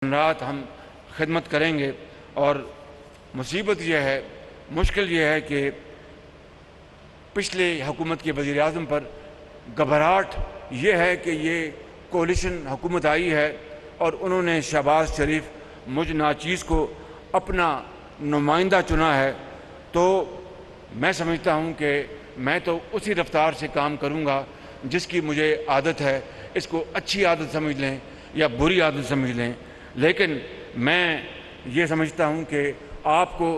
रात हम खिदमत करेंगे। और मुसीबत यह है, मुश्किल यह है कि पिछले हुकूमत के वज़ीर आज़म पर घबराहट ये है कि ये कोलिशन हुकूमत आई है और उन्होंने शहबाज शरीफ मुझ नाचीज़ को अपना नुमाइंदा चुना है। तो मैं समझता हूँ कि मैं तो उसी रफ्तार से काम करूँगा जिसकी मुझे आदत है। इसको अच्छी आदत समझ लें या बुरी आदत समझ लें, लेकिन मैं ये समझता हूँ कि आपको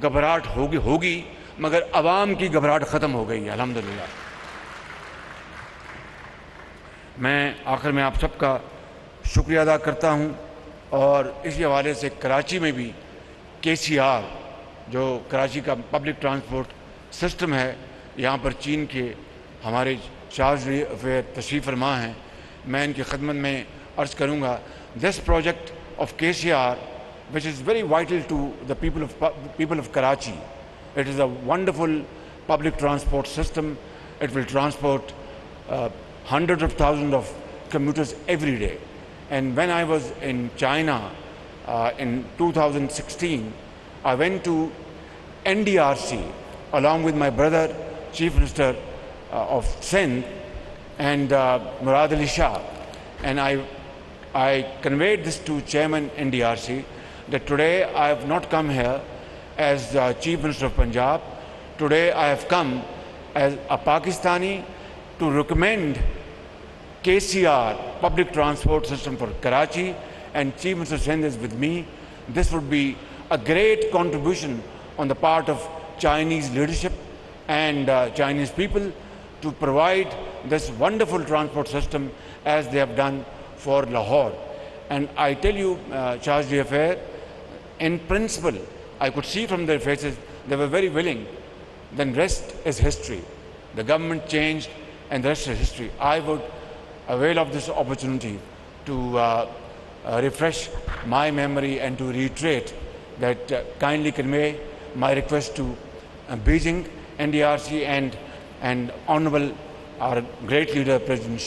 घबराहट होगी मगर अवाम की घबराहट ख़त्म हो गई है अल्हम्दुलिल्लाह। मैं आखिर में आप सबका शुक्रिया अदा करता हूँ और इसी हवाले से कराची में भी KCR जो कराची का पब्लिक ट्रांसपोर्ट सिस्टम है, यहाँ पर चीन के हमारे शाहज़ तशरीफ़ फरमा हैं, मैं इनकी खिदमत में अर्ज़ करूँगा, this project of KCR, which is very vital to the people of Karachi. It is a wonderful public transport system. It will transport hundreds of thousands of commuters every day. And when I was in China in 2016, I went to NDRC along with my brother, Chief Minister of Singh, and Murad Ali Shah, and I conveyed this to Chairman NDRC that today I have not come here as Chief Minister of Punjab. Today I have come as a Pakistani to recommend KCR, public transport system for Karachi, and Chief Minister Sindh is with me. This would be a great contribution on the part of Chinese leadership and Chinese people to provide this wonderful transport system as they have done for Lahore. And I tell you, Charge d'Affaires, in principle, I could see from their faces, they were very willing. Then rest is history. The government changed and the rest is history. I would avail of this opportunity to refresh my memory and to reiterate that kindly convey my request to Beijing, NDRC and Honorable our great leader, President